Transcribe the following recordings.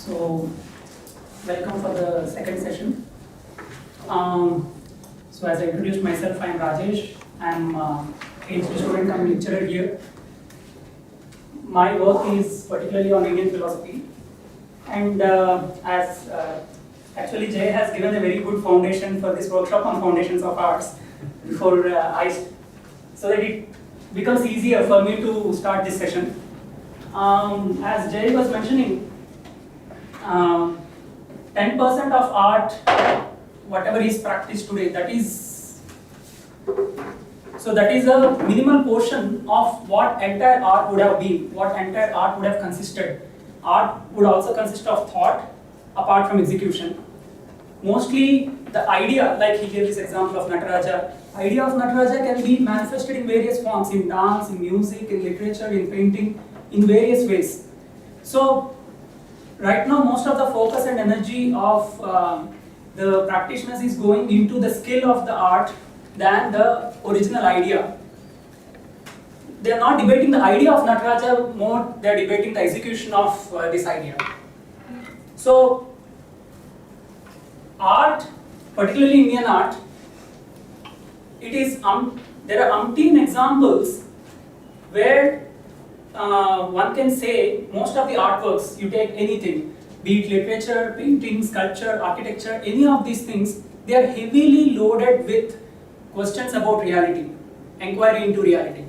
So, welcome for the second session. So as I introduced myself, I am Rajesh. I am PhD student and lecturer here. My work is particularly on Indian philosophy, and actually Jay has given a very good foundation for this workshop on foundations of arts before so that it becomes easier for me to start this session. As Jay was mentioning, 10% of art, whatever is practiced today, that is a minimal portion of what entire art would have been, what entire art would have consisted. Art would also consist of thought, apart from execution. Mostly the idea, like he gave this example of Nataraja, idea of Nataraja can be manifested in various forms, in dance, in music, in literature, in painting, in various ways. So, right now most of the focus and energy of the practitioners is going into the skill of the art than the original idea. They are not debating the idea of Nataraja, more they are debating the execution of this idea. So, art, particularly Indian art, it is there are umpteen examples where one can say most of the artworks, you take anything, be it literature, painting, sculpture, architecture, any of these things, they are heavily loaded with questions about reality, inquiry into reality.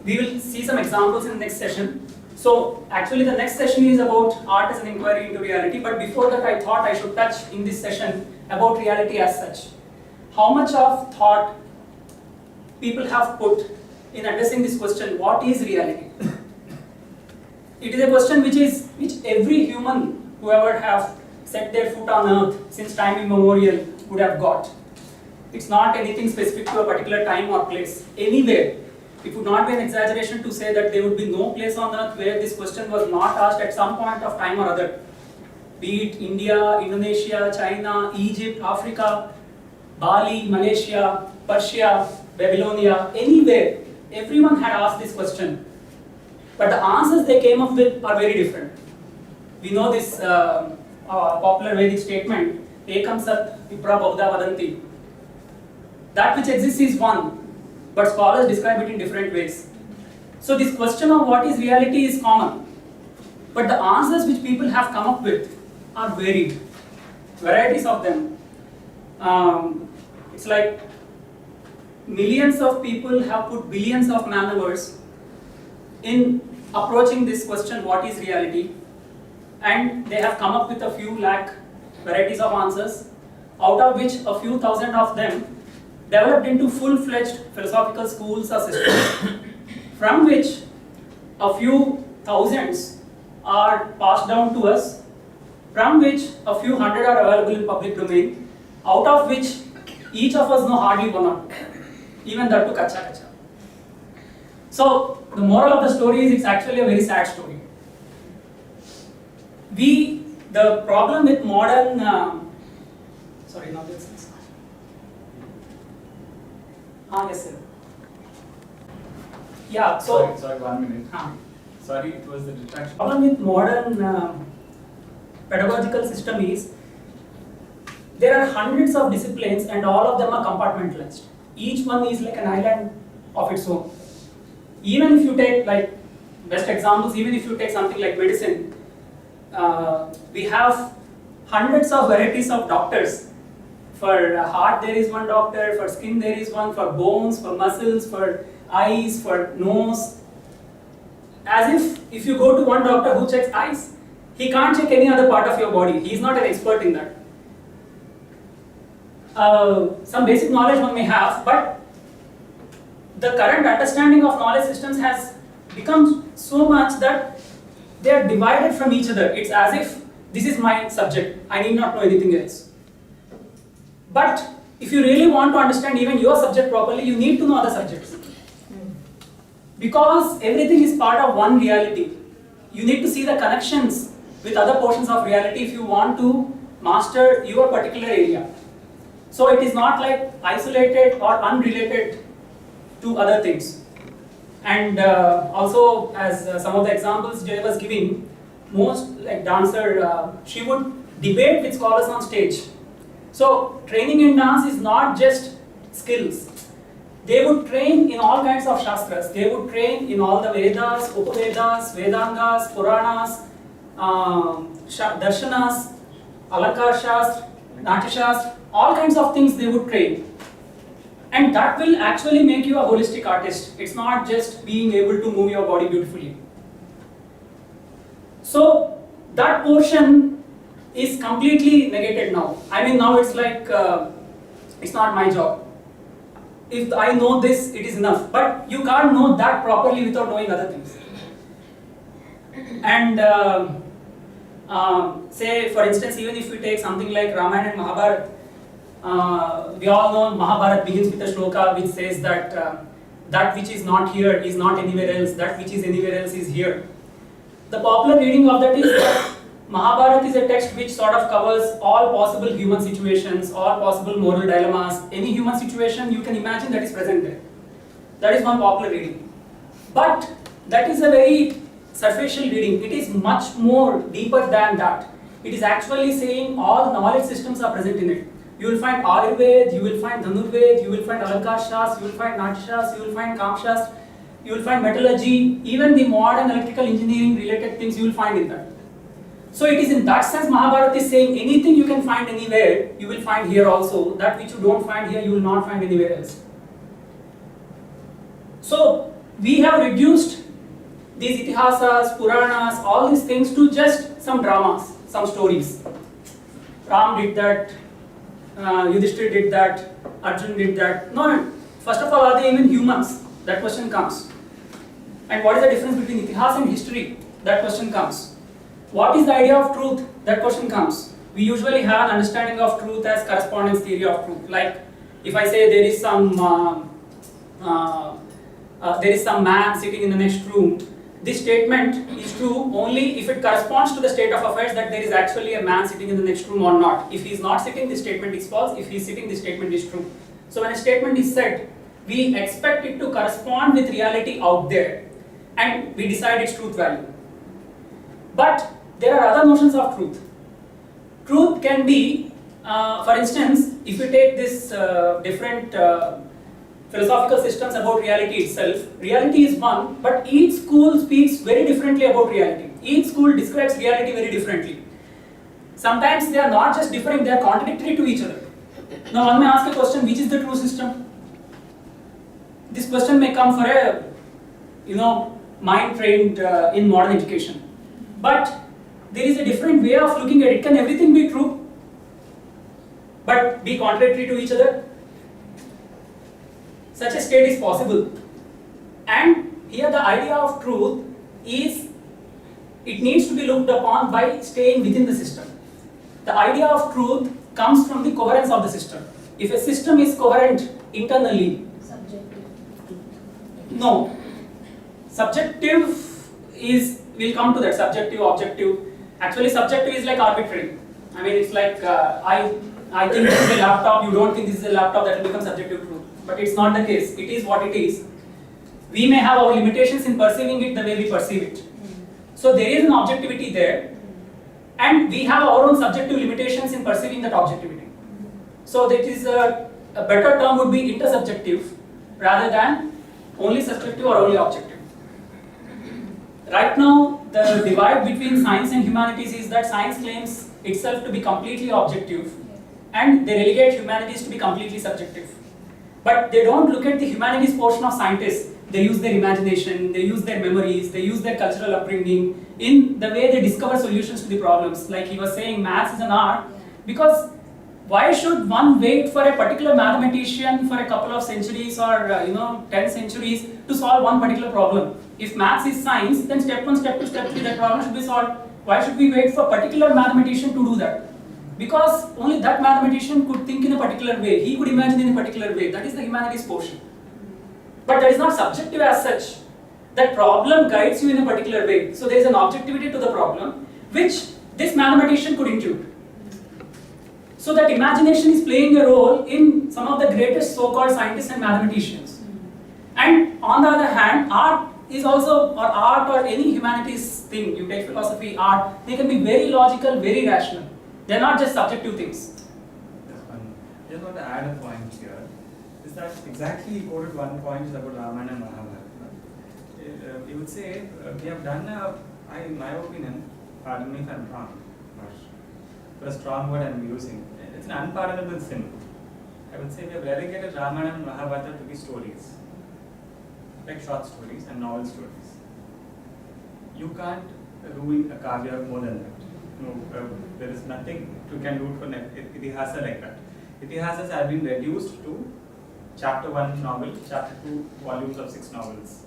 We will see some examples in the next session. So actually the next session is about art as an inquiry into reality, but before that I thought I should touch in this session about reality as such. How much of thought people have put in addressing this question, what is reality? It is a question which every human, whoever have set their foot on earth since time immemorial, would have got. It's not anything specific to a particular time or place. Anywhere, it would not be an exaggeration to say that there would be no place on earth where this question was not asked at some point of time or other. Be it India, Indonesia, China, Egypt, Africa, Bali, Malaysia, Persia, Babylonia, anywhere, everyone had asked this question. But the answers they came up with are very different. We know this popular Vedic statement, Ekam Sat Vipra Bahuda Vadanti. That which exists is one, but scholars describe it in different ways. So this question of what is reality is common, but the answers which people have come up with are varied, varieties of them. It's like millions of people have put billions of man-hours in approaching this question, what is reality, and they have come up with a few lakh varieties of answers, out of which a few thousand of them developed into full-fledged philosophical schools or systems, from which a few thousands are passed down to us, from which a few hundred are available in public domain, out of which each of us know hardly one or two, even that to kacha kacha. So, the moral of the story is it's actually a very sad story. The problem with modern, sorry, now this is, yes sir. Yeah, so. Sorry, 1 minute. Sorry, it was the distraction. The problem with modern pedagogical system is, there are hundreds of disciplines and all of them are compartmentalized. Each one is like an island of its own. Even if you take, like, best examples, even if you take something like medicine, we have hundreds of varieties of doctors. For heart there is one doctor, for skin there is one, for bones, for muscles, for eyes, for nose. As if you go to one doctor who checks eyes, he can't check any other part of your body. He is not an expert in that. Some basic knowledge one may have, but the current understanding of knowledge systems has become so much that they are divided from each other. It's as if this is my subject, I need not know anything else. But if you really want to understand even your subject properly, you need to know other subjects. Because everything is part of one reality. You need to see the connections with other portions of reality if you want to master your particular area. So it is not like isolated or unrelated to other things. And also, as some of the examples Jay was giving, most like dancer, she would debate with scholars on stage. So training in dance is not just skills. They would train in all kinds of shastras. They would train in all the Vedas, Upavedas, Vedangas, Puranas, Darshanas, Alankar Shastra, Natya Shastra, all kinds of things they would train. And that will actually make you a holistic artist. It's not just being able to move your body beautifully. So that portion is completely negated now. I mean, now it's like, it's not my job. If I know this, it is enough. But you can't know that properly without knowing other things. And say, for instance, even if we take something like Ramayana and Mahabharata, we all know Mahabharata begins with a shloka which says that that which is not here is not anywhere else, that which is anywhere else is here. The popular reading of that is that Mahabharata is a text which sort of covers all possible human situations, all possible moral dilemmas, any human situation you can imagine that is present there. That is one popular reading. But that is a very superficial reading. It is much more deeper than that. It is actually saying all the knowledge systems are present in it. You will find Ayurveda, you will find Dhanurveda, you will find Alankar Shastra, you will find Natya Shastra, you will find Kam Shastra, you will find metallurgy, even the modern electrical engineering related things you will find in that. So it is in that sense Mahabharata is saying anything you can find anywhere, you will find here also. That which you don't find here, you will not find anywhere else. So we have reduced these itihasas, Puranas, all these things to just some dramas, some stories. Ram did that, Yudhishthira did that, Arjun did that. No, first of all, are they even humans? That question comes. And what is the difference between itihas and history? That question comes. What is the idea of truth? That question comes. We usually have an understanding of truth as correspondence theory of truth. Like if I say there is some man sitting in the next room, this statement is true only if it corresponds to the state of affairs that there is actually a man sitting in the next room or not. If he is not sitting, this statement is false. If he is sitting, this statement is true. So when a statement is said, we expect it to correspond with reality out there and we decide its truth value. But there are other notions of truth. Truth can be, for instance, if you take this different philosophical systems about reality itself, reality is one, but each school speaks very differently about reality. Each school describes reality very differently. Sometimes they are not just differing, they are contradictory to each other. Now one may ask a question, which is the true system? This question may come for a, mind trained in modern education. But there is a different way of looking at it. Can everything be true, but be contradictory to each other? Such a state is possible. And here the idea of truth is, it needs to be looked upon by staying within the system. The idea of truth comes from the coherence of the system. If a system is coherent internally, Subjective. No. Subjective is, we'll come to that, subjective, objective. Actually subjective is like arbitrary. I mean it's like, I think this is a laptop, you don't think this is a laptop, that will become subjective truth. But it's not the case, it is what it is. We may have our limitations in perceiving it the way we perceive it. So there is an objectivity there, and we have our own subjective limitations in perceiving that objectivity. So that is a better term would be intersubjective rather than only subjective or only objective. Right now, the divide between science and humanities is that science claims itself to be completely objective and they relegate humanities to be completely subjective. But they don't look at the humanities portion of scientists. They use their imagination, they use their memories, they use their cultural upbringing in the way they discover solutions to the problems. Like he was saying, maths is an art, because why should one wait for a particular mathematician for a couple of centuries or 10 centuries to solve one particular problem? If maths is science, then step 1, step 2, step 3, that problem should be solved. Why should we wait for a particular mathematician to do that? Because only that mathematician could think in a particular way, he could imagine in a particular way. That is the humanities portion. But that is not subjective as such. That problem guides you in a particular way. So there is an objectivity to the problem which this mathematician could intuit. So that imagination is playing a role in some of the greatest so-called scientists and mathematicians. And on the other hand, art is also, or art or any humanities thing, you take philosophy, art, they can be very logical, very rational. They're not just subjective things. That's one. I just want to add a point here. Is that exactly he quoted one point is about Ramayana and Mahabharata. He would say we have done in my opinion, pardon me if I'm wrong, but a strong word I'm using. It's an unpardonable sin. I would say we have relegated Ramayana and Mahabharata to be stories, like short stories and novel stories. You can't ruin a kavya more than that. No, there is nothing you can do for itihasa like that. Itihasas have been reduced to chapter 1 novel, chapter 2 volumes of 6 novels.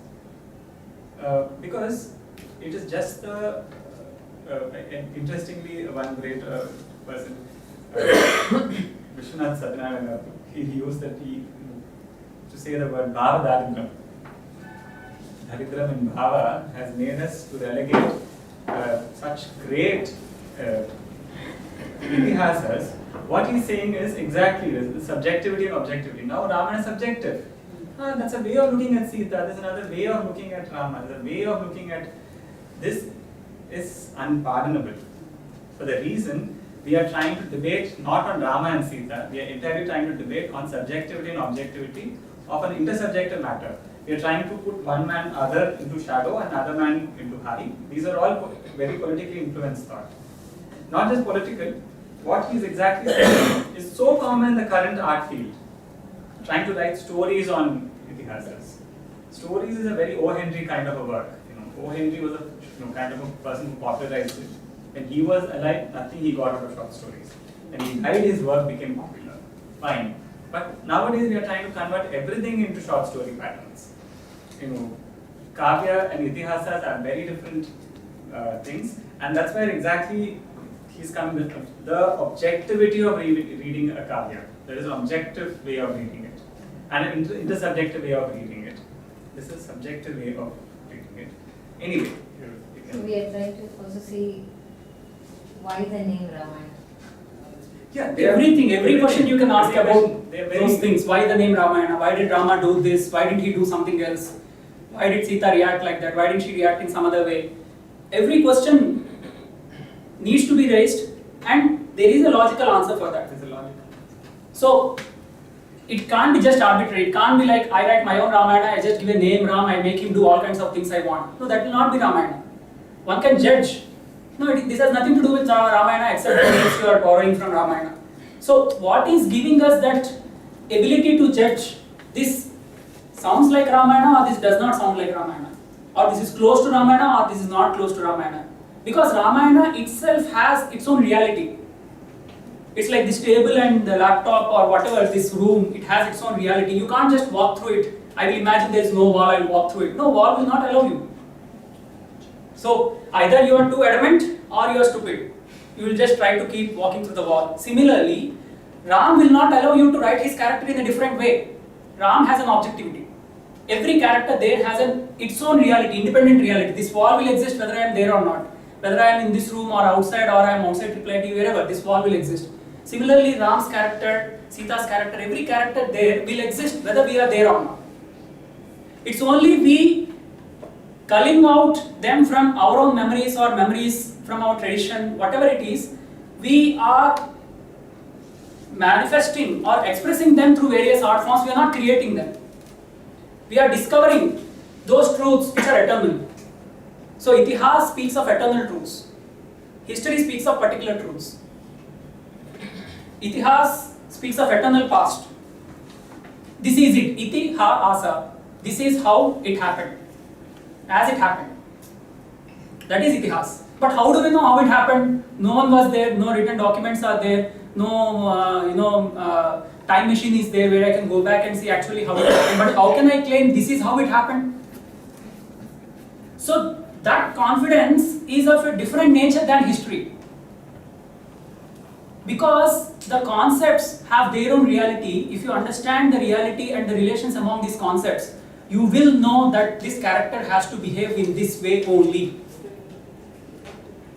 Because it is just the, interestingly, one great person, Vishwanath Satyanarayana, he used that to say the word Bhava Daridram. Daridram in Bhava has made us to relegate such great itihasas. What he's saying is exactly this, the subjectivity and objectivity. Now Ramana is subjective. That's a way of looking at Sita, there's another way of looking at Rama, there's a way of looking at this is unpardonable. For the reason we are trying to debate not on Rama and Sita, we are entirely trying to debate on subjectivity and objectivity of an intersubjective matter. We are trying to put one man other into shadow and another man into high. These are all very politically influenced thought. Not just political, what he is exactly saying is so common in the current art field. Trying to write stories on itihasas. Stories is a very O. Henry kind of a work. O. Henry was a kind of a person who popularized it. When he was alive, nothing he got out of short stories. When he died, his work became popular. Fine. But nowadays we are trying to convert everything into short story patterns. Kavya and itihasas are very different things, and that's where exactly he's coming with the objectivity of reading a kavya. There is an objective way of reading it, and an intersubjective way of reading it. This is a subjective way of reading it. Anyway, so we are trying to also see why the name Ramayana. Yeah, every question you can ask about those things. Why the name Ramayana? Why did Rama do this? Why didn't he do something else? Why did Sita react like that? Why didn't she react in some other way? Every question needs to be raised, and there is a logical answer for that. there's a logic. So it can't be just arbitrary. It can't be like I write my own Ramayana, I just give a name Ram, I make him do all kinds of things I want. No, that will not be Ramayana. One can judge. No, this has nothing to do with Ramayana except that you are borrowing from Ramayana. So what is giving us that ability to judge this sounds like Ramayana or this does not sound like Ramayana? Or this is close to Ramayana or this is not close to Ramayana? Because Ramayana itself has its own reality. It's like this table and the laptop or whatever, this room, it has its own reality. You can't just walk through it. I will imagine there is no wall, I will walk through it. No, wall will not allow you. So either you are too adamant or you are stupid. You will just try to keep walking through the wall. Similarly, Ram will not allow you to write his character in a different way. Ram has an objectivity. Every character there has its own reality, independent reality. This wall will exist whether I am there or not. Whether I am in this room or outside or I am outside IIIT, wherever, this wall will exist. Similarly, Ram's character, Sita's character, every character there will exist whether we are there or not. It's only we culling out them from our own memories or memories from our tradition, whatever it is, we are manifesting or expressing them through various art forms. We are not creating them. We are discovering those truths which are eternal. So Itihas speaks of eternal truths. History speaks of particular truths. Itihas speaks of eternal past. This is it. Iti ha asa. This is how it happened. As it happened. That is Itihas. But how do we know how it happened? No one was there, no written documents are there, no time machine is there where I can go back and see actually how it happened. But how can I claim this is how it happened? So that confidence is of a different nature than history. Because the concepts have their own reality. If you understand the reality and the relations among these concepts, you will know that this character has to behave in this way only.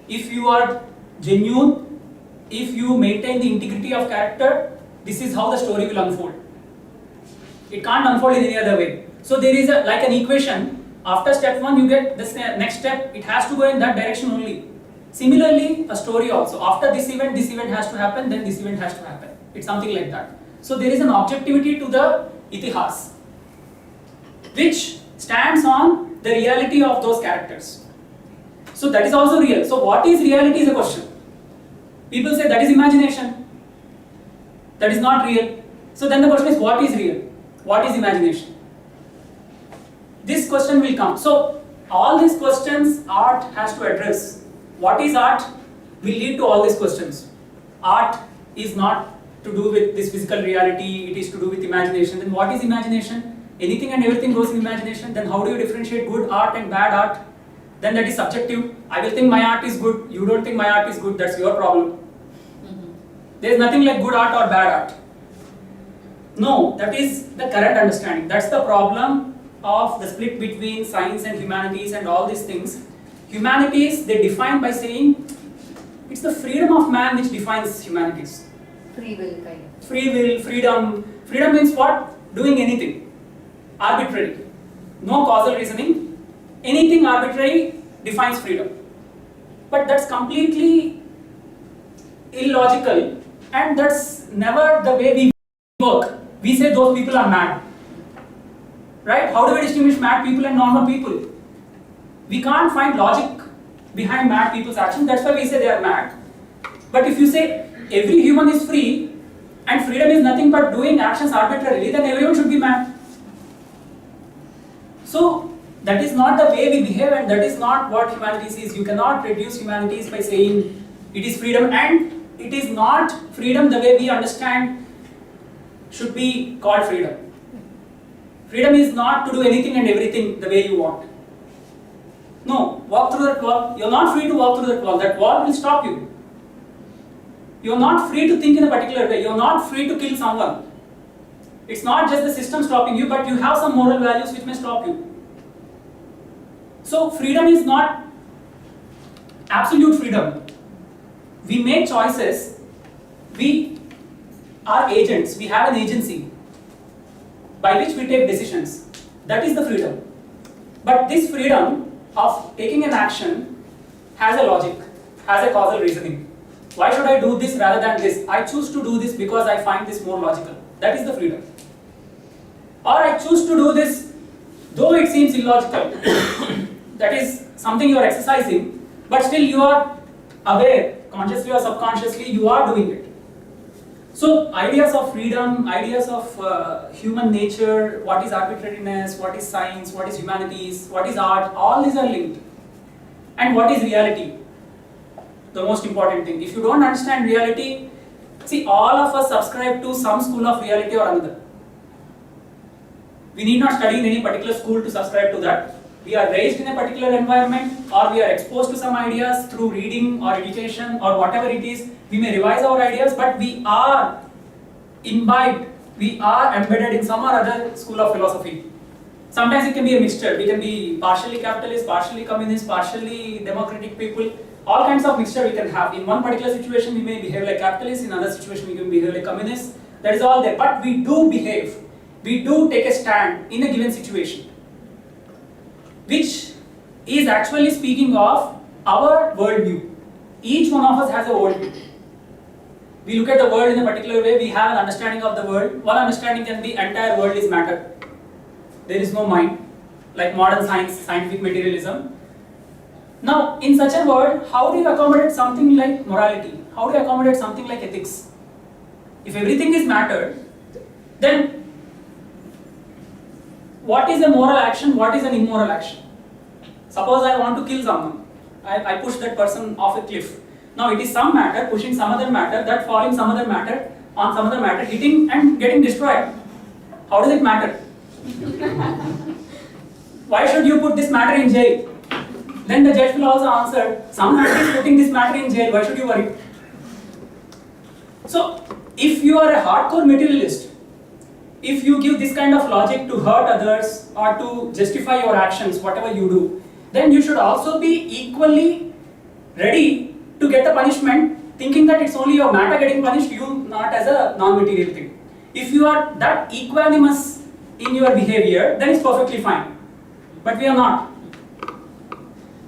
If you are genuine, if you maintain the integrity of character, this is how the story will unfold. It can't unfold in any other way. So there is like an equation. After step 1, you get this next step, it has to go in that direction only. Similarly, a story also. After this event has to happen, then this event has to happen. It's something like that. So there is an objectivity to the itihas, which stands on the reality of those characters. So that is also real. So what is reality is a question. People say that is imagination. That is not real. So then the question is, what is real? What is imagination? This question will come. So all these questions art has to address. What is art will lead to all these questions. Art is not to do with this physical reality, it is to do with imagination. Then what is imagination? Anything and everything goes in imagination. Then how do you differentiate good art and bad art? Then that is subjective. I will think my art is good, you don't think my art is good, that's your problem. There is nothing like good art or bad art. No, that is the current understanding. That's the problem of the split between science and humanities and all these things. Humanities, they define by saying it's the freedom of man which defines humanities. Free will kind of. Free will, freedom. Freedom means what? Doing anything. Arbitrary. No causal reasoning. Anything arbitrary defines freedom. But that's completely illogical and that's never the way we work. We say those people are mad. Right? How do we distinguish mad people and normal people? We can't find logic behind mad people's actions, that's why we say they are mad. But if you say every human is free and freedom is nothing but doing actions arbitrarily, then everyone should be mad. So that is not the way we behave and that is not what humanities is. You cannot reduce humanities by saying it is freedom, and it is not freedom the way we understand should be called freedom. Freedom is not to do anything and everything the way you want. No, walk through that wall. You're not free to walk through that wall. That wall will stop you. You're not free to think in a particular way. You're not free to kill someone. It's not just the system stopping you, but you have some moral values which may stop you. So freedom is not absolute freedom. We make choices. We are agents. We have an agency by which we take decisions. That is the freedom. But this freedom of taking an action has a logic, has a causal reasoning. Why should I do this rather than this? I choose to do this because I find this more logical. That is the freedom. Or I choose to do this though it seems illogical. That is something you are exercising, but still you are aware, consciously or subconsciously, you are doing it. So ideas of freedom, ideas of human nature, what is arbitrariness, what is science, what is humanities, what is art, all these are linked. And what is reality? The most important thing. If you don't understand reality, see, all of us subscribe to some school of reality or another. We need not study in any particular school to subscribe to that. We are raised in a particular environment, or we are exposed to some ideas through reading or education or whatever it is. We may revise our ideas, but we are imbibed, we are embedded in some or other school of philosophy. Sometimes it can be a mixture. We can be partially capitalist, partially communist, partially democratic people. All kinds of mixture we can have. In one particular situation we may behave like capitalists, in another situation we can behave like communists. That is all there. But we do behave. We do take a stand in a given situation, which is actually speaking of our worldview. Each one of us has a worldview. We look at the world in a particular way, we have an understanding of the world. One understanding can be entire world is matter. There is no mind, like modern science, scientific materialism. Now, in such a world, how do you accommodate something like morality? How do you accommodate something like ethics? If everything is matter, then what is a moral action, what is an immoral action? Suppose I want to kill someone. I push that person off a cliff. Now it is some matter pushing some other matter, that falling some other matter, on some other matter, hitting and getting destroyed. How does it matter? Why should you put this matter in jail? Then the judge will also answer, some matter is putting this matter in jail, why should you worry? So, if you are a hardcore materialist, if you give this kind of logic to hurt others or to justify your actions, whatever you do, then you should also be equally ready to get the punishment, thinking that it's only your matter getting punished, you not as a non-material thing. If you are that equanimous in your behavior, then it's perfectly fine. but we are not.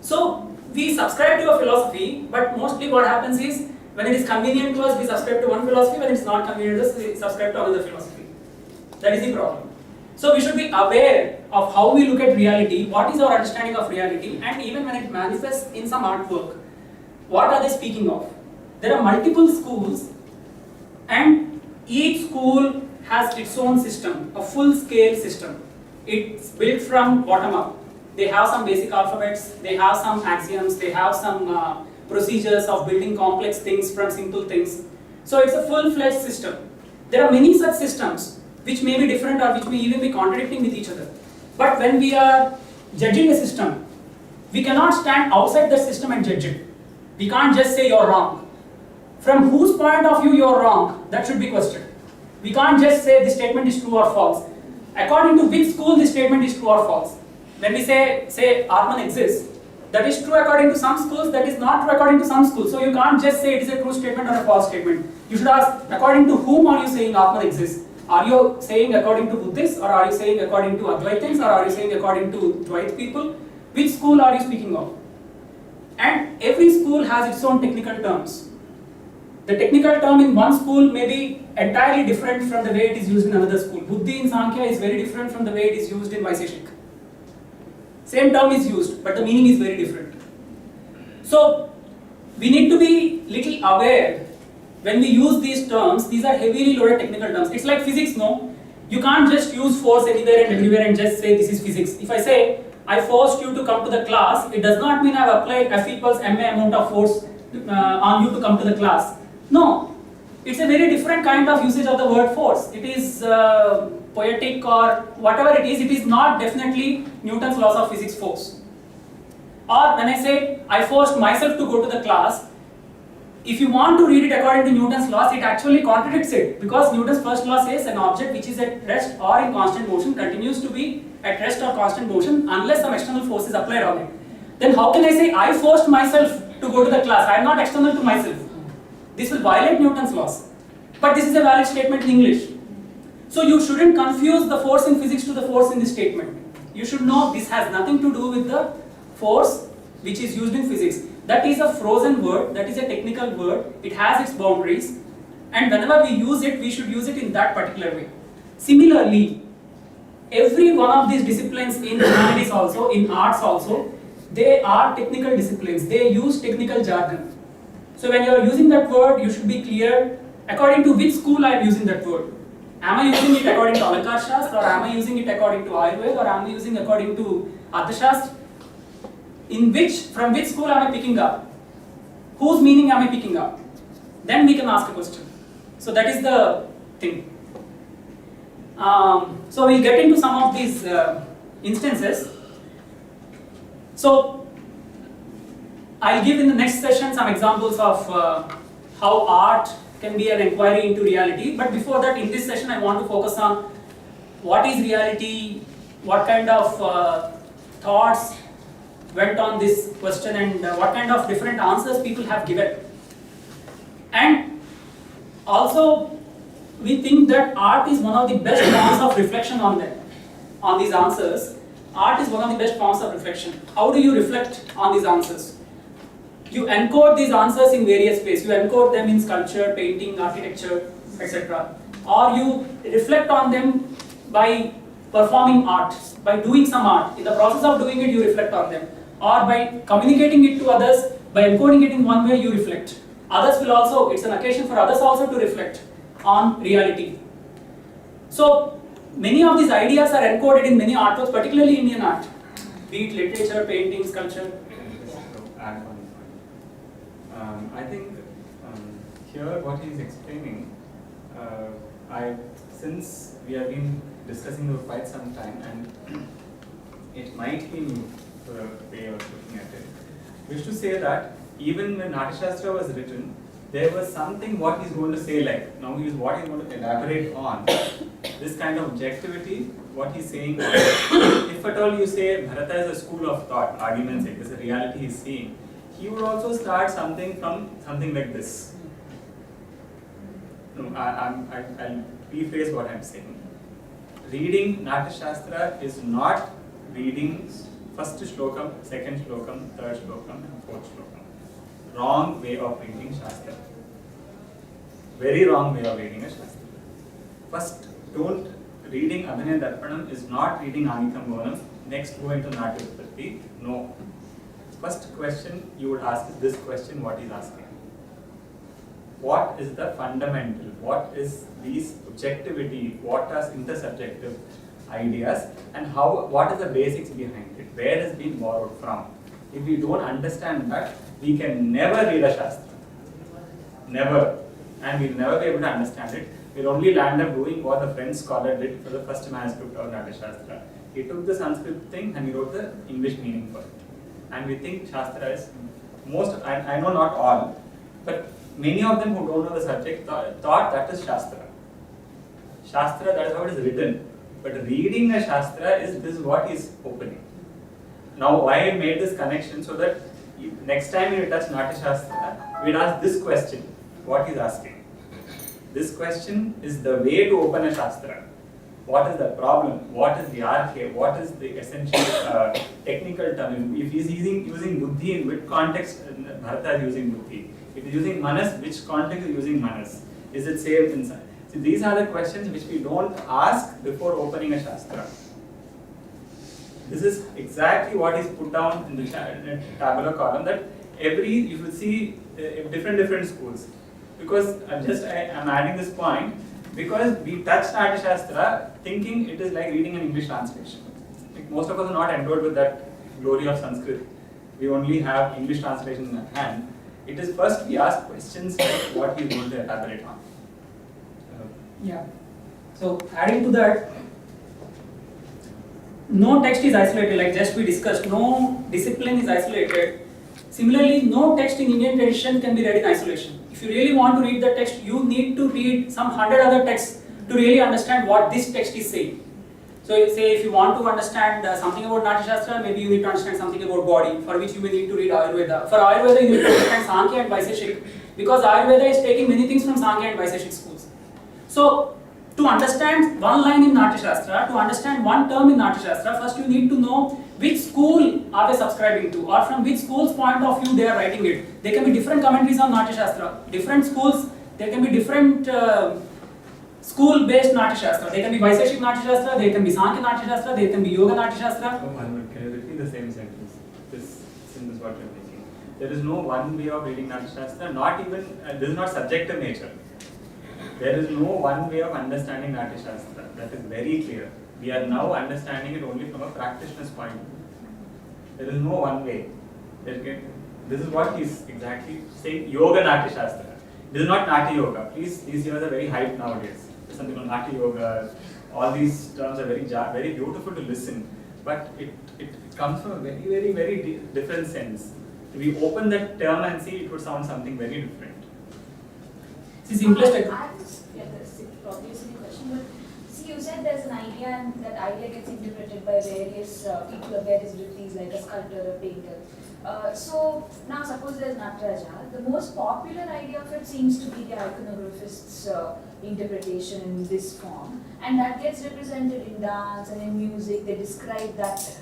So we subscribe to a philosophy, but mostly what happens is, when it is convenient to us, we subscribe to one philosophy. When it is not convenient to us, we subscribe to another philosophy. That is the problem. So we should be aware of how we look at reality, what is our understanding of reality, and even when it manifests in some artwork, what are they speaking of? There are multiple schools, and each school has its own system, a full-scale system. It's built from bottom up. They have some basic alphabets, they have some axioms, they have some procedures of building complex things from simple things. So it's a full-fledged system. There are many such systems which may be different or which may even be contradicting with each other. But when we are judging a system, we cannot stand outside the system and judge it. We can't just say you're wrong. From whose point of view you're wrong, that should be questioned. We can't just say this statement is true or false. According to which school this statement is true or false. When we say Atman exists, that is true according to some schools, that is not true according to some schools. So you can't just say it is a true statement or a false statement. You should ask, according to whom are you saying Atman exists? Are you saying according to Buddhists, or are you saying according to Advaitins, or are you saying according to Dvait people? Which school are you speaking of? And every school has its own technical terms. The technical term in one school may be entirely different from the way it is used in another school. Buddhi in Sankhya is very different from the way it is used in Vaisheshik. Same term is used, but the meaning is very different. So we need to be little aware when we use these terms. These are heavily loaded technical terms. It's like physics, no? You can't just use force anywhere and everywhere and just say this is physics. If I say, I forced you to come to the class, it does not mean I have applied F equals ma amount of force on you to come to the class. No, it's a very different kind of usage of the word force. It is poetic or whatever it is not definitely Newton's laws of physics force. Or when I say, I forced myself to go to the class, if you want to read it according to Newton's laws, it actually contradicts it, because Newton's first law says an object which is at rest or in constant motion continues to be at rest or constant motion unless some external force is applied on it. Then how can I say I forced myself to go to the class? I am not external to myself. This will violate Newton's laws. But this is a valid statement in English. So you shouldn't confuse the force in physics to the force in this statement. You should know this has nothing to do with the force which is used in physics. That is a frozen word, that is a technical word, it has its boundaries, and whenever we use it, we should use it in that particular way. Similarly, every one of these disciplines in humanities also, in arts also, they are technical disciplines, they use technical jargon. So when you are using that word, you should be clear according to which school I am using that word. Am I using it according to Alankar Shastra, or am I using it according to Ayurveda, or am I using according to Arthashastra? From which school am I picking up? Whose meaning am I picking up? Then we can ask a question. So that is the thing. So we'll get into some of these instances. So I'll give in the next session some examples of how art can be an inquiry into reality. But before that, in this session, I want to focus on what is reality, what kind of thoughts went on this question, and what kind of different answers people have given. And also, we think that art is one of the best forms of reflection on them, on these answers. Art is one of the best forms of reflection. How do you reflect on these answers? You encode these answers in various ways. You encode them in sculpture, painting, architecture, etc. Or you reflect on them by performing art, by doing some art. In the process of doing it, you reflect on them. Or by communicating it to others, by encoding it in one way, you reflect. Others will also, it's an occasion for others also to reflect on reality. So, many of these ideas are encoded in many artworks, particularly Indian art, be it literature, painting, sculpture. To add one point. I think here what he is explaining, since we have been discussing for quite some time, and it might be new to the way of looking at it. We used to say that even when Natyashastra was written, there was something what he's going to say, like now he's what he's going to elaborate on. This kind of objectivity, what he's saying, if at all you say Bharata is a school of thought, argument's sake, this is a reality he's seeing, he would also start something from something like this. No, I'll rephrase what I'm saying. Reading Natyashastra is not reading first shlokam, second shlokam, third shlokam and fourth shlokam. Wrong way of reading Shastra. Very wrong way of reading a Shastra. First, don't reading Abhinaya Darpanam is not reading Angikam Gonam. Next, go into Natya Utpatti. No. First question you would ask is this question: what is asking? What is the fundamental? What is these objectivity? What are intersubjective ideas? And how? What is the basics behind it? Where has been borrowed from? If we don't understand that, we can never read a Shastra. Never. And we'll never be able to understand it. We'll only land up doing what the French scholar did for the first manuscript of Natya Shastra. He took the Sanskrit thing and he wrote the English meaning for it. And we think Shastra is most, I know not all, but many of them who don't know the subject thought that is Shastra. Shastra, that is how it is written. But reading a Shastra is this is what is opening. Now, why I made this connection so that next time you touch Natya Shastra, we'd ask this question: what is asking? This question is the way to open a Shastra. What is the problem? What is the arche? What is the essential technical term? If he is using buddhi, in which context Bharata is using buddhi? If he is using manas, which context is using manas? Is it saved inside? So these are the questions which we don't ask before opening a Shastra. This is exactly what is put down in the tabular column, that you will see different schools. Because I am adding this point because we touch Natya Shastra thinking it is like reading an English translation. Like most of us are not endowed with that glory of Sanskrit. We only have English translation in hand. It is first we ask questions like what we are going to elaborate on. Yeah. So adding to that, no text is isolated, like just we discussed. No discipline is isolated. Similarly, no text in Indian tradition can be read in isolation. If you really want to read the text, you need to read some 100 other texts to really understand what this text is saying. So say if you want to understand something about Natya Shastra, maybe you need to understand something about body, for which you may need to read Ayurveda. For Ayurveda, you need to understand Sankhya and Vaiseshik, because Ayurveda is taking many things from Sankhya and Vaiseshik schools. So to understand one line in Natya Shastra, to understand one term in Natya Shastra, first you need to know which school are they subscribing to, or from which school's point of view they are writing it. There can be different commentaries on Natya Shastra. Different schools, there can be different school-based Natya Shastra. There can be Vaiseshik Natya Shastra, there can be Sankhya Natya Shastra, there can be Yoga Natya Shastra. Oh, Manoj, can you repeat the same sentence? This is what you are thinking. There is no one way of reading Natya Shastra, not even, this is not subjective nature. There is no one way of understanding Natya Shastra. That is very clear. We are now understanding it only from a practitioner's point of view. There is no one way. This is what he is exactly saying. Yoga Natya Shastra. This is not Natya Yoga. Please, these years are very hyped nowadays. There's something called Natya Yoga. All these terms are very beautiful to listen, but it comes from a very different sense. If we open that term and see, it would sound something very different. It's the simplest. That's probably a silly question, but see, you said there's an idea, and that idea gets interpreted by various people of various abilities, like a sculptor, a painter. So now, suppose there's Nataraja. The most popular idea of it seems to be the iconographist's interpretation in this form, and that gets represented in dance and in music. They describe that.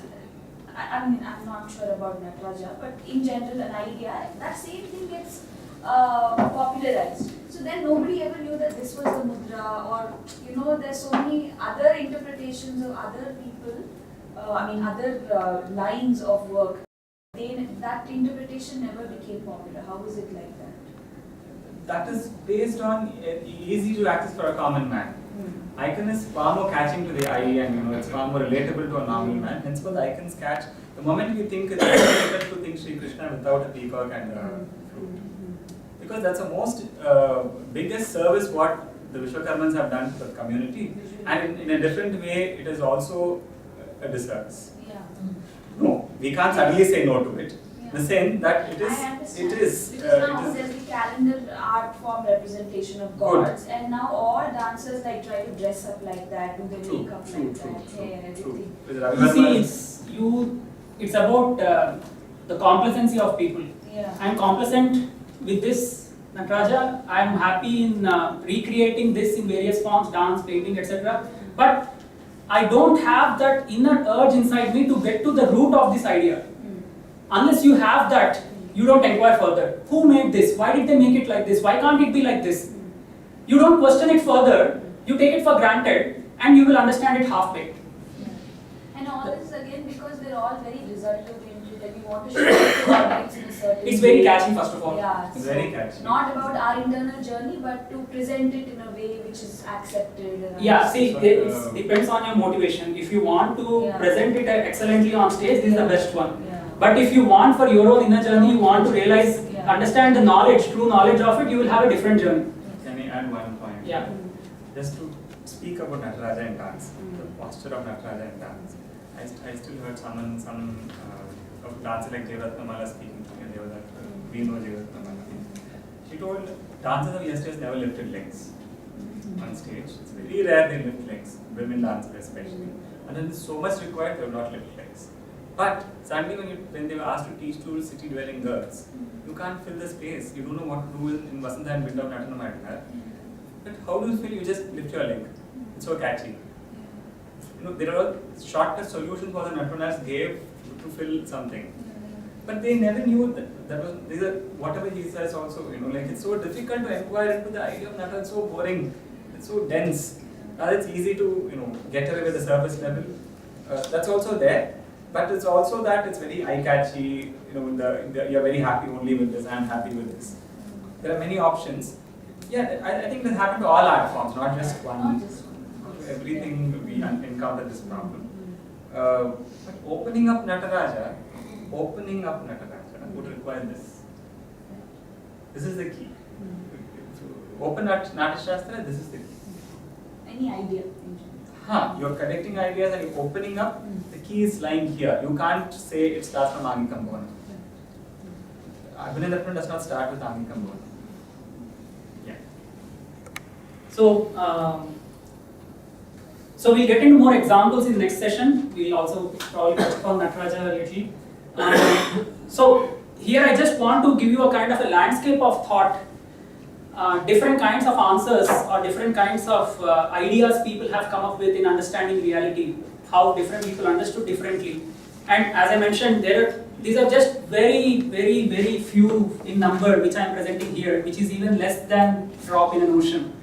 I mean, I'm not sure about Nataraja, but in general, an idea, that same thing gets popularized. So then nobody ever knew that this was the mudra, or there's so many other interpretations of other people, other lines of work. That interpretation never became popular. How is it like that? That is based on easy to access for a common man. Icon is far more catching to the eye, and it's far more relatable to a normal man. Hence, the icons catch. The moment you think it's difficult to think Sri Krishna without a peacock and a flute. Because that's the most biggest service what the Vishwakarmans have done to the community, and in a different way, it is also a disservice. Yeah. No, we can't suddenly say no to it. Yeah. The same that it is. I understand. Because now there's the calendar art form representation of gods, and now all dancers try to dress up like that, do their makeup like that, hair, everything. You see, it's about the complacency of people. Yeah. I am complacent with this Nataraja. I am happy in recreating this in various forms, dance, painting, etc. But I don't have that inner urge inside me to get to the root of this idea. Unless you have that, you don't inquire further. Who made this? Why did they make it like this? Why can't it be like this? You don't question it further, you take it for granted, and you will understand it halfway. And all this again because we're all very result oriented and we want to show the audience in a certain It's very way. catchy, first of all. Yeah, It's so very catchy. not about our internal journey, but to present it in a way which is accepted. And Yeah, see, So, it depends on your motivation. If you want to Yeah. present it excellently on stage, this is the best one. Yeah. But if you want for your own inner journey, you want to realize, Yeah. understand the knowledge, true knowledge of it, you will have a different journey. Can I add one point? Yeah. Just to speak about Nataraja and dance, the posture of Nataraja and dance. I still heard some of dancer like Jayachandran speaking to me. They were like, we know Jayachandran. She told dancers of yesterday never lifted legs on stage. It's very rare they lift legs, women dancers especially. And then there's so much required, they will not lift legs. But suddenly when they were asked to teach to city-dwelling girls, you can't fill the space. You don't know what to do in Vasanta and Winter of Natanamayana. But how do you feel? You just lift your leg. It's so catchy. You know, there are shortcut solutions for the Natanamayans gave to fill something. But they never knew that was these are whatever he says also, you know, like it's so difficult to inquire into the idea of Nataraja. It's so boring, it's so dense. It's easy to, you know, get away with the surface level. That's also there, but it's also that it's very eye-catchy. You know, you're very happy only with this. I'm happy with this. There are many options. Yeah, I think that happened to all art forms, not just one. Not just one. Everything we encounter this problem. But opening up Nataraja would require this. This is the key. To open Natya Shastra, this is the key. Any idea? You're connecting ideas and you're opening up. The key is lying here. You can't say it starts from Angikam Bhavana. Abhinay does not start with Angikam Bhavana. Yeah. So we'll get into more examples in the next session. We'll also probably touch upon Nataraja a little. So here I just want to give you a kind of a landscape of thought. Different kinds of answers or different kinds of ideas people have come up with in understanding reality, how different people understood differently. And as I mentioned, these are just very, very, very few in number which I am presenting here, which is even less than drop in an ocean.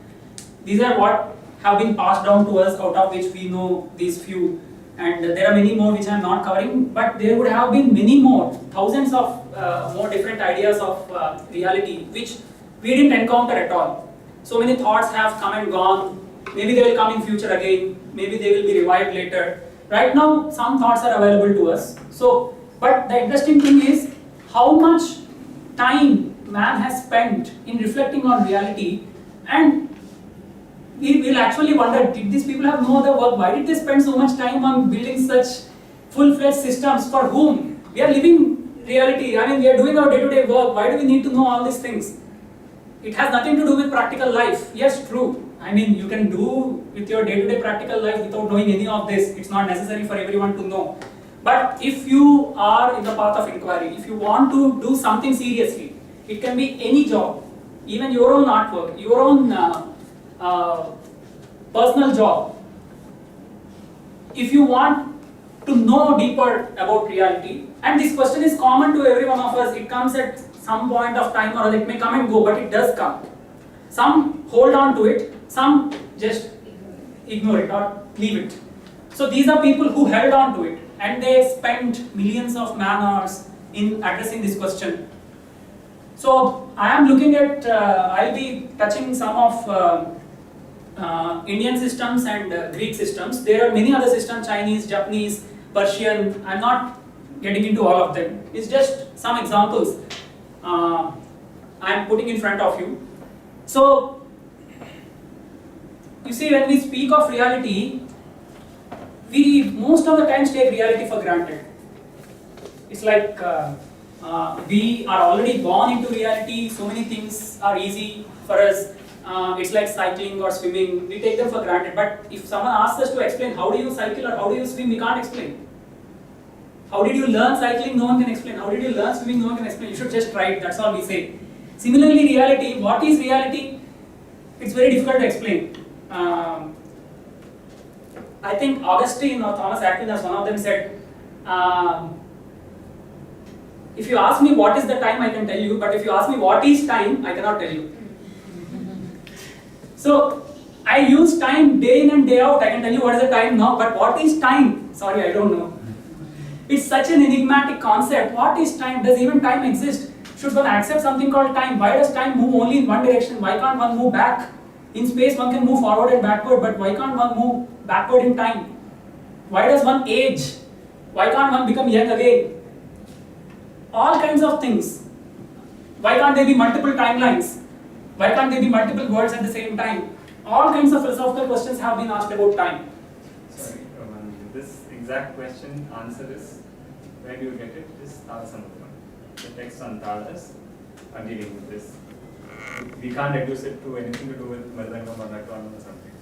These are what have been passed down to us, out of which we know these few. And there are many more which I am not covering, but there would have been many more, thousands of more different ideas of reality, which we didn't encounter at all. So many thoughts have come and gone. Maybe they will come in future again. Maybe they will be revived later. Right now, some thoughts are available to us. So, but the interesting thing is how much time man has spent in reflecting on reality, and we will actually wonder, did these people have no other work? Why did they spend so much time on building such full-fledged systems? For whom? We are living reality. I mean, we are doing our day-to-day work. Why do we need to know all these things? It has nothing to do with practical life. Yes, true. I mean, you can do with your day-to-day practical life without knowing any of this. It's not necessary for everyone to know. But if you are in the path of inquiry, if you want to do something seriously, it can be any job, even your own artwork, your own personal job. If you want to know deeper about reality, and this question is common to every one of us, it comes at some point of time, or it may come and go, but it does come. Some hold on to it, some just ignore it or leave it. So these are people who held on to it, and they spent millions of man-hours in addressing this question. So I am looking at, I'll be touching some of Indian systems and Greek systems. There are many other systems, Chinese, Japanese, Persian. I'm not getting into all of them. It's just some examples I'm putting in front of you. So, you see, when we speak of reality, we most of the times take reality for granted. It's like we are already born into reality, so many things are easy for us. It's like cycling or swimming, we take them for granted. But if someone asks us to explain how do you cycle or how do you swim, we can't explain. How did you learn cycling? No one can explain. How did you learn swimming? No one can explain. You should just try it, that's all we say. Similarly, reality, what is reality? It's very difficult to explain. I think Augustine or Thomas Aquinas, one of them said, if you ask me what is the time, I can tell you, but if you ask me what is time, I cannot tell you. So I use time day in and day out. I can tell you what is the time now, but what is time? Sorry, I don't know. It's such an enigmatic concept. What is time? Does even time exist? Should one accept something called time? Why does time move only in one direction? Why can't one move back? In space, one can move forward and backward, but why can't one move backward in time? Why does one age? Why can't one become young again? All kinds of things. Why can't there be multiple timelines? Why can't there be multiple worlds at the same time? All kinds of philosophical questions have been asked about time. Sorry, this exact question answer is, where do you get it? Is Tavasamutram. The text on Tavadas are dealing with this. We can't reduce it to anything to do with Mridangam or Natwanam or something.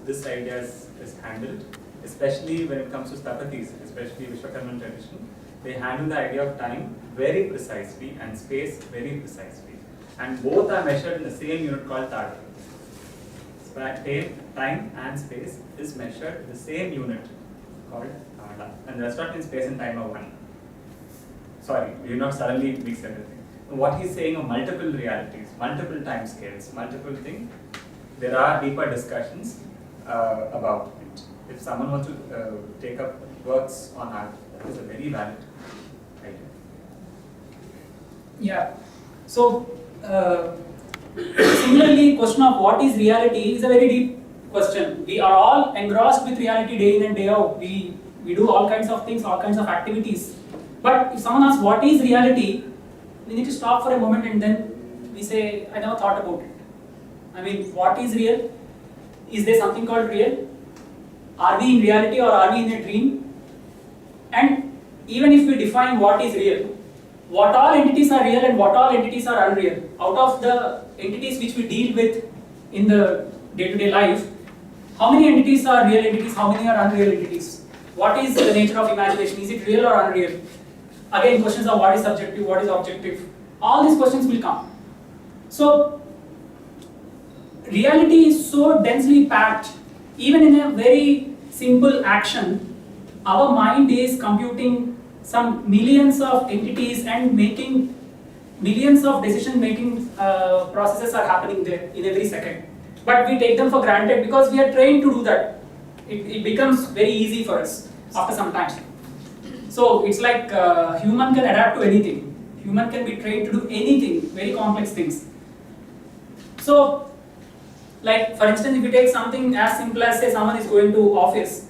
This idea is handled, especially when it comes to Stapatis, especially Vishwakarman tradition. They handle the idea of time very precisely and space very precisely. And both are measured in the same unit called Tada. Time and space is measured in the same unit called Tada. And the rest in space and time are one. Sorry, we will not suddenly mix everything. What he's saying of multiple realities, multiple time scales, multiple things, there are deeper discussions about it. If someone wants to take up works on art, that is a very valid idea. Yeah. So, similarly, question of what is reality is a very deep question. We are all engrossed with reality day in and day out. We do all kinds of things, all kinds of activities. But if someone asks what is reality, we need to stop for a moment and then we say, I never thought about it. I mean, what is real? Is there something called real? Are we in reality or are we in a dream? And even if we define what is real, what all entities are real and what all entities are unreal, out of the entities which we deal with in the day-to-day life, how many entities are real entities, how many are unreal entities? What is the nature of imagination? Is it real or unreal? Again, questions of what is subjective, what is objective. All these questions will come. So, reality is so densely packed, even in a very simple action, our mind is computing some millions of entities and making millions of decision-making processes are happening there in every second. But we take them for granted because we are trained to do that. It becomes very easy for us after some time. So it's like human can adapt to anything. Human can be trained to do anything, very complex things. So, like for instance, if you take something as simple as say someone is going to office,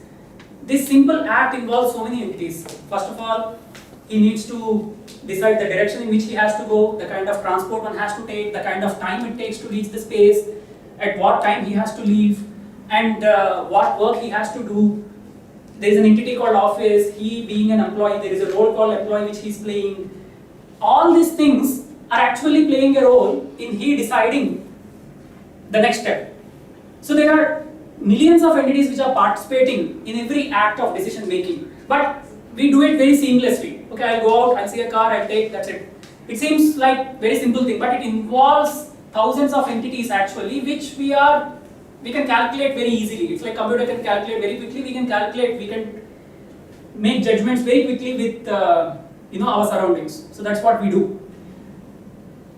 this simple act involves so many entities. First of all, he needs to decide the direction in which he has to go, the kind of transport one has to take, the kind of time it takes to reach the space, at what time he has to leave, and what work he has to do. There is an entity called office, he being an employee, there is a role called employee which he is playing. All these things are actually playing a role in he deciding the next step. So there are millions of entities which are participating in every act of decision making, but we do it very seamlessly. Okay, I'll go out, I'll see a car, I'll take, that's it. It seems like very simple thing, but it involves thousands of entities actually, which we can calculate very easily. It's like computer can calculate very quickly. We can make judgments very quickly with our surroundings. So that's what we do.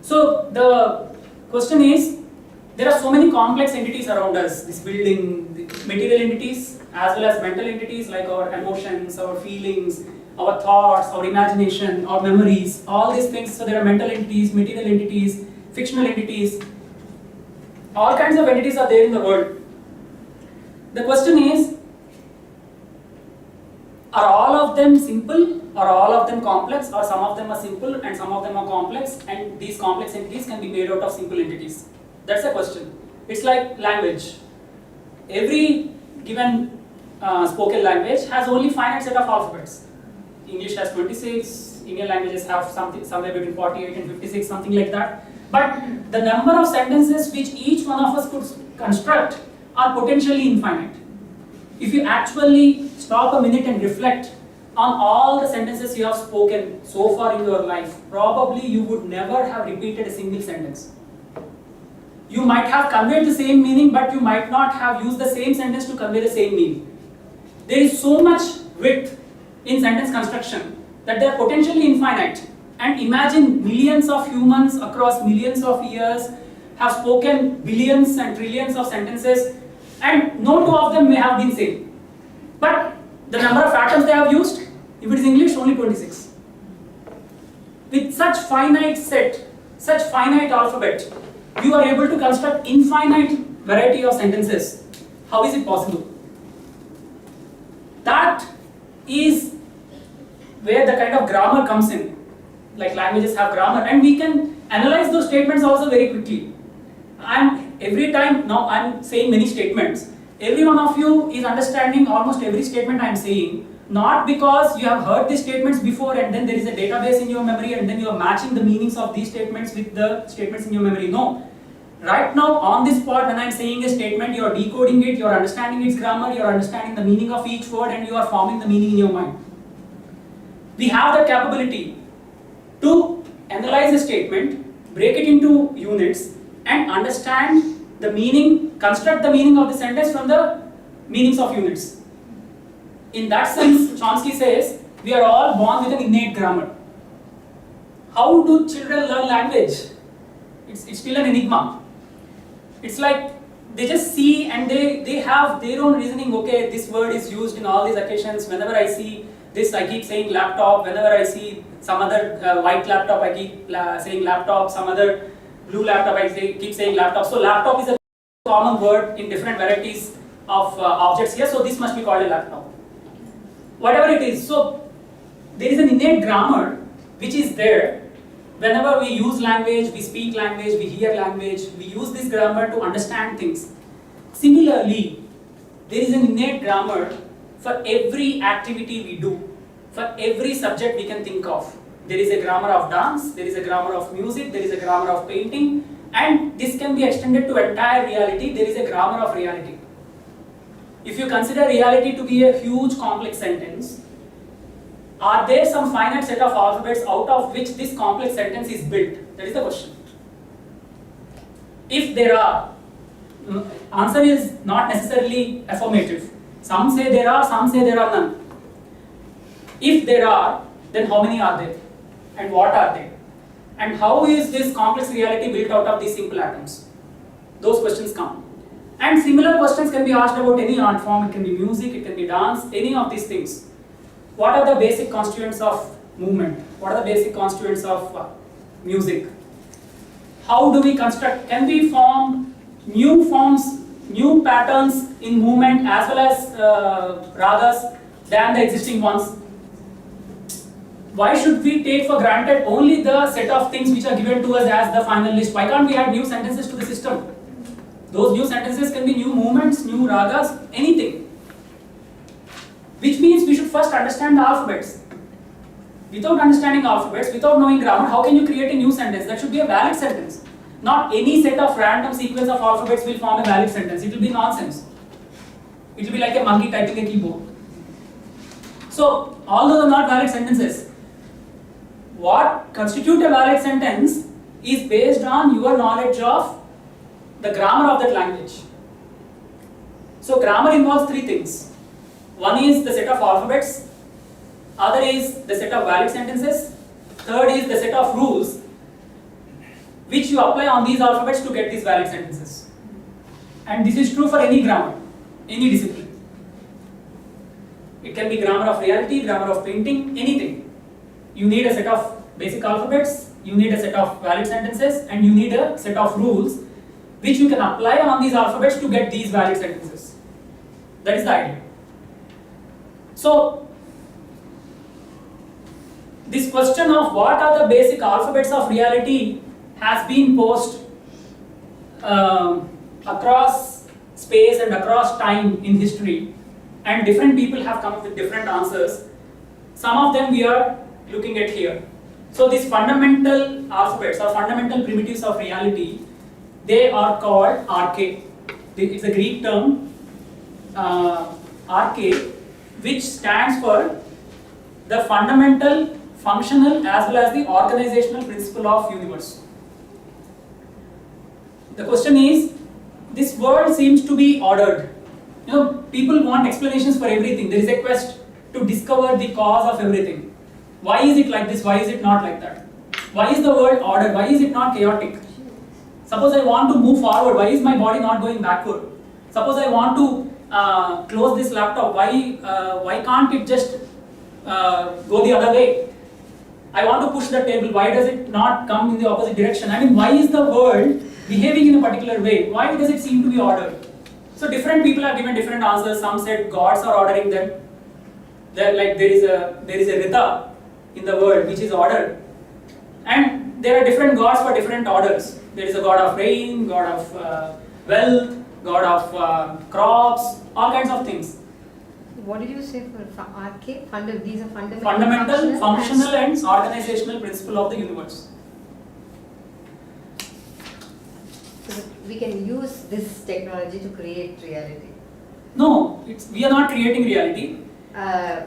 So the question is, there are so many complex entities around us. This building, the material entities, as well as mental entities like our emotions, our feelings, our thoughts, our imagination, our memories, all these things. So there are mental entities, material entities, fictional entities. All kinds of entities are there in the world. The question is, are all of them simple, or all of them complex, or some of them are simple and some of them are complex, and these complex entities can be made out of simple entities? That's the question. It's like language. Every given spoken language has only finite set of alphabets. English has 26, Indian languages have somewhere between 48 and 56, something like that. But the number of sentences which each one of us could construct are potentially infinite. If you actually stop a minute and reflect on all the sentences you have spoken so far in your life, probably you would never have repeated a single sentence. You might have conveyed the same meaning, but you might not have used the same sentence to convey the same meaning. There is so much width in sentence construction that they are potentially infinite. And imagine millions of humans across millions of years have spoken billions and trillions of sentences, and no two of them may have been same. But the number of atoms they have used, if it is English, only 26. With such finite set, such finite alphabet, you are able to construct infinite variety of sentences. How is it possible? That is where the kind of grammar comes in. Like languages have grammar, and we can analyze those statements also very quickly. Every time now I'm saying many statements. Every one of you is understanding almost every statement I'm saying, not because you have heard these statements before and then there is a database in your memory and then you are matching the meanings of these statements with the statements in your memory. No. Right now on this spot, when I'm saying a statement, you are decoding it, you are understanding its grammar, you are understanding the meaning of each word, and you are forming the meaning in your mind. We have the capability to analyze a statement, break it into units, and understand the meaning, construct the meaning of the sentence from the meanings of units. In that sense, Chomsky says, we are all born with an innate grammar. How do children learn language? It's still an enigma. It's like they just see and they have their own reasoning. Okay, this word is used in all these occasions. Whenever I see this, I keep saying laptop. Whenever I see some other white laptop, I keep saying laptop. Some other blue laptop, I keep saying laptop. So laptop is a common word in different varieties of objects here. So this must be called a laptop. Whatever it is. So there is an innate grammar which is there. Whenever we use language, we speak language, we hear language, we use this grammar to understand things. Similarly, there is an innate grammar for every activity we do, for every subject we can think of. There is a grammar of dance, there is a grammar of music, there is a grammar of painting, and this can be extended to entire reality. There is a grammar of reality. If you consider reality to be a huge complex sentence, are there some finite set of alphabets out of which this complex sentence is built? That is the question. If there are, answer is not necessarily affirmative. Some say there are, some say there are none. If there are, then how many are there? And what are they? And how is this complex reality built out of these simple atoms? Those questions come. And similar questions can be asked about any art form. It can be music, it can be dance, any of these things. What are the basic constituents of movement? What are the basic constituents of music? How do we construct? Can we form new forms, new patterns in movement as well as ragas than the existing ones? Why should we take for granted only the set of things which are given to us as the final list? Why can't we add new sentences to the system? Those new sentences can be new movements, new ragas, anything. Which means we should first understand the alphabets. Without understanding alphabets, without knowing grammar, how can you create a new sentence? That should be a valid sentence. Not any set of random sequence of alphabets will form a valid sentence. It will be nonsense. It will be like a monkey typing a keyboard. So, all those are not valid sentences. What constitutes a valid sentence is based on your knowledge of the grammar of that language. So, grammar involves three things. One is the set of alphabets, other is the set of valid sentences, third is the set of rules which you apply on these alphabets to get these valid sentences. And this is true for any grammar, any discipline. It can be grammar of reality, grammar of painting, anything. You need a set of basic alphabets, you need a set of valid sentences, and you need a set of rules which you can apply on these alphabets to get these valid sentences. That is the idea. So, this question of what are the basic alphabets of reality has been posed across space and across time in history, and different people have come up with different answers. Some of them we are looking at here. So, these fundamental alphabets or fundamental primitives of reality, they are called arche. It's a Greek term, arche, which stands for the fundamental, functional as well as the organizational principle of universe. the question is, this world seems to be ordered. People want explanations for everything. There is a quest to discover the cause of everything. Why is it like this? Why is it not like that? Why is the world ordered? Why is it not chaotic? Suppose I want to move forward, why is my body not going backward? Suppose I want to close this laptop, why can't it just go the other way? I want to push the table, why does it not come in the opposite direction? I mean, why is the world behaving in a particular way? Why does it seem to be ordered? So different people have given different answers. Some said gods are ordering them. Like there is a Rita in the world which is ordered. And there are different gods for different orders. There is a god of rain, god of wealth, god of crops, all kinds of things. What did you say for RK? These are Fundamental, functional and organizational principle of the universe. So we can use this technology to create reality. No, we are not creating reality. Uh,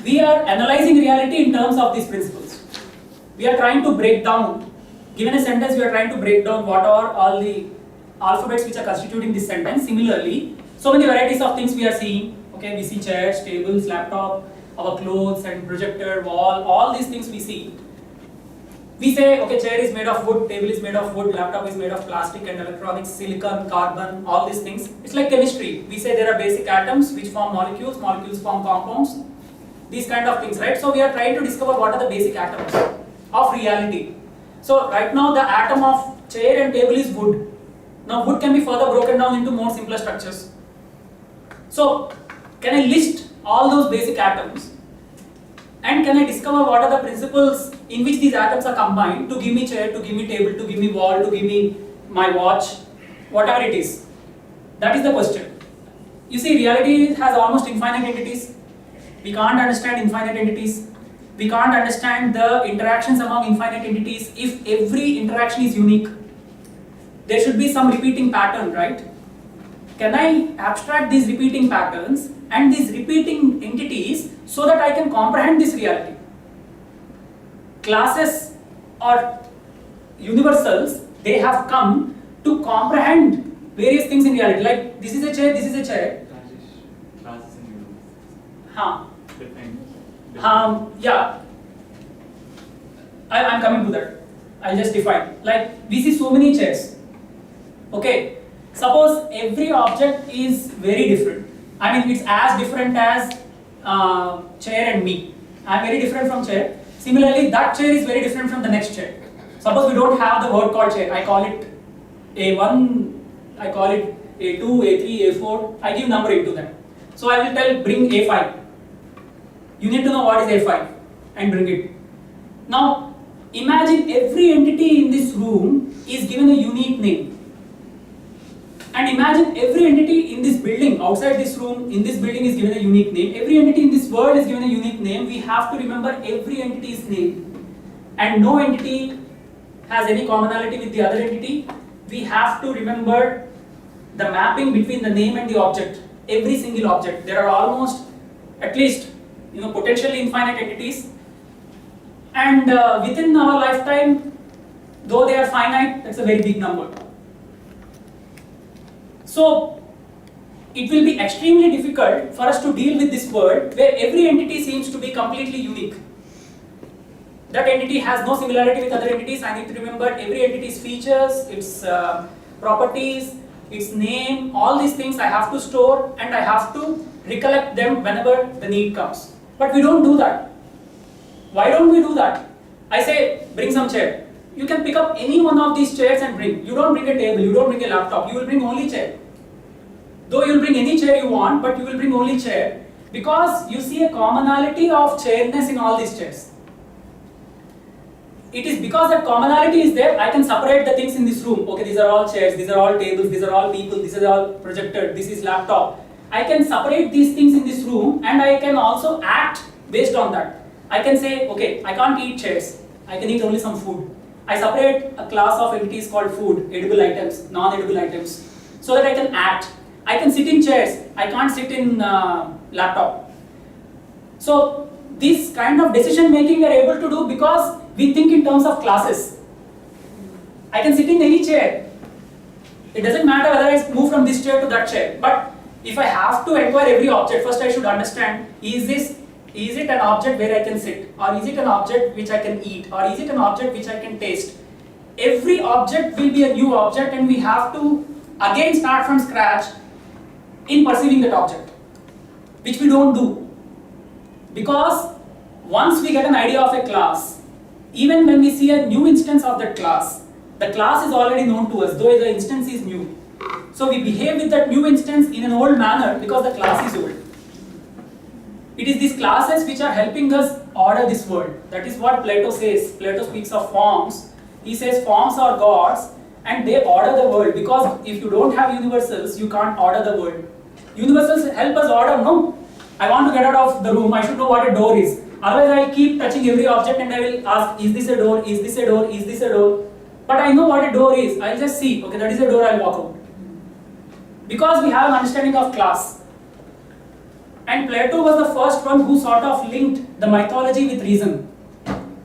We are analyzing reality in terms of these principles. We are trying to break down, given a sentence, we are trying to break down what are all the alphabets which are constituting this sentence. Similarly, so many varieties of things we are seeing. Okay, we see chairs, tables, laptop, our clothes and projector, wall, all these things we see. We say, okay, chair is made of wood, table is made of wood, laptop is made of plastic and electronics, silicon, carbon, all these things. It's like chemistry. We say there are basic atoms which form molecules, molecules form compounds, these kind of things, right? So we are trying to discover what are the basic atoms of reality. So right now the atom of chair and table is wood. Now wood can be further broken down into more simpler structures. So can I list all those basic atoms? And can I discover what are the principles in which these atoms are combined to give me chair, to give me table, to give me wall, to give me my watch, whatever it is. That is the question. You see, reality has almost infinite entities. We can't understand infinite entities. We can't understand the interactions among infinite entities if every interaction is unique. There should be some repeating pattern, right? Can I abstract these repeating patterns and these repeating entities so that I can comprehend this reality? Classes or universals, they have come to comprehend various things in reality. Like this is a chair, this is a chair. Rajesh, classes in universe. Define. Define. Yeah. I'm coming to that. I'll just define. Like we see so many chairs. Okay. Suppose every object is very different. I mean, it's as different as chair and me. I'm very different from chair. Similarly, that chair is very different from the next chair. Suppose we don't have the word called chair. I call it A1, I call it A2, A3, A4. I give numbering to them. So I will tell bring A5. You need to know what is A5 and bring it. Now, imagine every entity in this room is given a unique name. And imagine every entity in this building, outside this room, in this building is given a unique name. Every entity in this world is given a unique name. We have to remember every entity's name. And no entity has any commonality with the other entity. We have to remember the mapping between the name and the object. Every single object. There are almost, at least, potentially infinite entities. And within our lifetime, though they are finite, that's a very big number. So, it will be extremely difficult for us to deal with this world where every entity seems to be completely unique. That entity has no similarity with other entities. I need to remember every entity's features, its properties, its name, all these things I have to store and I have to recollect them whenever the need comes. But we don't do that. Why don't we do that? I say, bring some chair. You can pick up any one of these chairs and bring. You don't bring a table, you don't bring a laptop, you will bring only chair. Though you will bring any chair you want, but you will bring only chair because you see a commonality of chairness in all these chairs. It is because that commonality is there, I can separate the things in this room. Okay, these are all chairs, these are all tables, these are all people, these are all projector, this is laptop. I can separate these things in this room and I can also act based on that. I can say, okay, I can't eat chairs, I can eat only some food. I separate a class of entities called food, edible items, non-edible items, so that I can act. I can sit in chairs, I can't sit in laptop. So this kind of decision making we are able to do because we think in terms of classes. I can sit in any chair It doesn't matter whether I move from this chair to that chair, but if I have to acquire every object, first I should understand, is it an object where I can sit, or is it an object which I can eat, or is it an object which I can taste? Every object will be a new object, and we have to again start from scratch in perceiving that object, which we don't do. Because once we get an idea of a class, even when we see a new instance of that class, the class is already known to us, though the instance is new. So we behave with that new instance in an old manner because the class is old. It is these classes which are helping us order this world. That is what Plato says. Plato speaks of forms. He says forms are gods and they order the world, because if you don't have universals, you can't order the world. Universals help us order, no? I want to get out of the room, I should know what a door is. Otherwise I'll keep touching every object and I will ask, is this a door, is this a door, is this a door? But I know what a door is, I'll just see, okay, that is a door, I'll walk out. Because we have an understanding of class. And Plato was the first one who sort of linked the mythology with reason.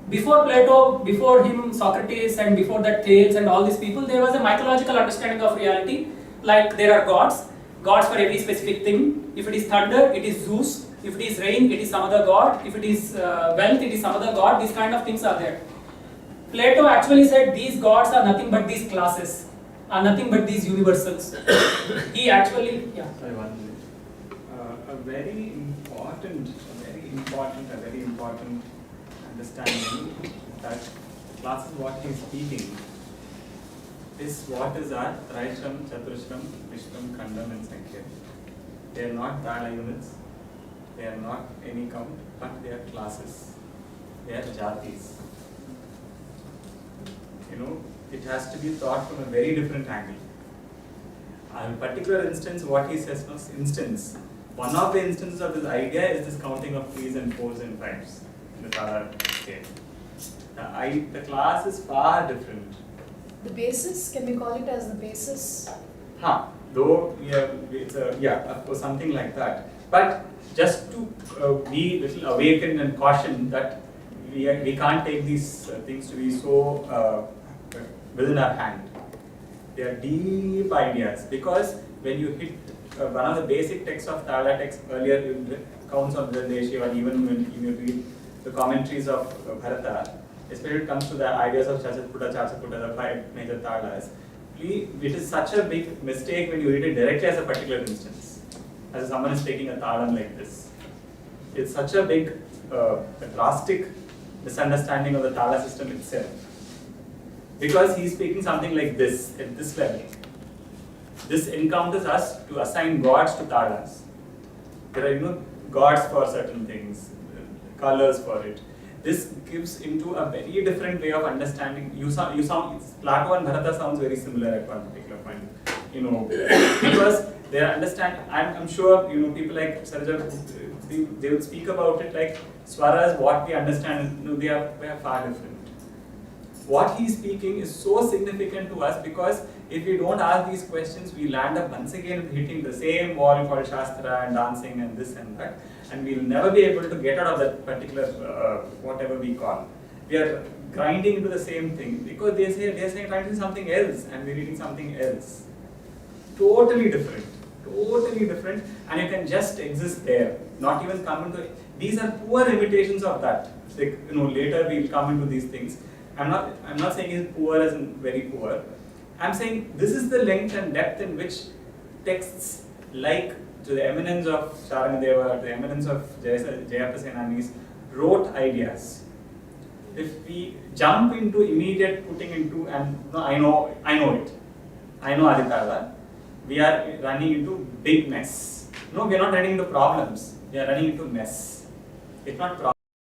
Before Plato, before him, Socrates, and before that Thales and all these people, there was a mythological understanding of reality. Like there are gods for every specific thing. If it is thunder, it is Zeus. If it is rain, it is some other god. If it is wealth, it is some other god. These kind of things are there. Plato actually said these gods are nothing but these classes, are nothing but these universals. He actually, yeah. Sorry, one minute. A very important understanding that the classes what he is speaking is what is our Traishram, Chaturshram, Vishram, Khandam and Sankhya. They are not Dala units, they are not any count, but they are classes. They are jatis. You know, it has to be thought from a very different angle. In particular instance, what he says was instance. One of the instances of this idea is this counting of 3s and 4s and 5s in the Tara scale. The class is far different. The basis, can we call it as the basis? Though it's of course something like that. But just to be little awakened and cautioned that we can't take these things to be so within our hand. They are deep ideas, because when you hit one of the basic texts of Tala text earlier, accounts of Deshi, or even when you read the commentaries of Bharata, especially when it comes to the ideas of Chachaputa, the 5 major Talas, it is such a big mistake when you read it directly as a particular instance, as someone is taking a Talam like this. It's such a big, drastic misunderstanding of the Tala system itself. Because he is speaking something like this, at this level. This encounters us to assign gods to Talas. There are, gods for certain things, colors for it. This gives into a very different way of understanding. Plato and Bharata sounds very similar at one particular point, because they understand. I'm sure people like Sarja, they will speak about it like swaras. What we understand, they are far different. What he is speaking is so significant to us, because if we don't ask these questions, we land up once again hitting the same wall called Shastra and dancing and this and that, and we'll never be able to get out of that particular whatever we call. We are grinding into the same thing, because they're saying trying to do something else and we're reading something else. Totally different, and you can just exist there, not even come into. These are poor imitations of that. Like, later we'll come into these things. I'm not saying he's poor as in very poor. I'm saying this is the length and depth in which texts like to the eminence of Sharangadeva, to the eminence of Jayaprasenanis wrote ideas. If we jump into immediate putting into, and I know it, I know Aditala, we are running into big mess. No, we are not running into problems, we are running into mess. It's not problem.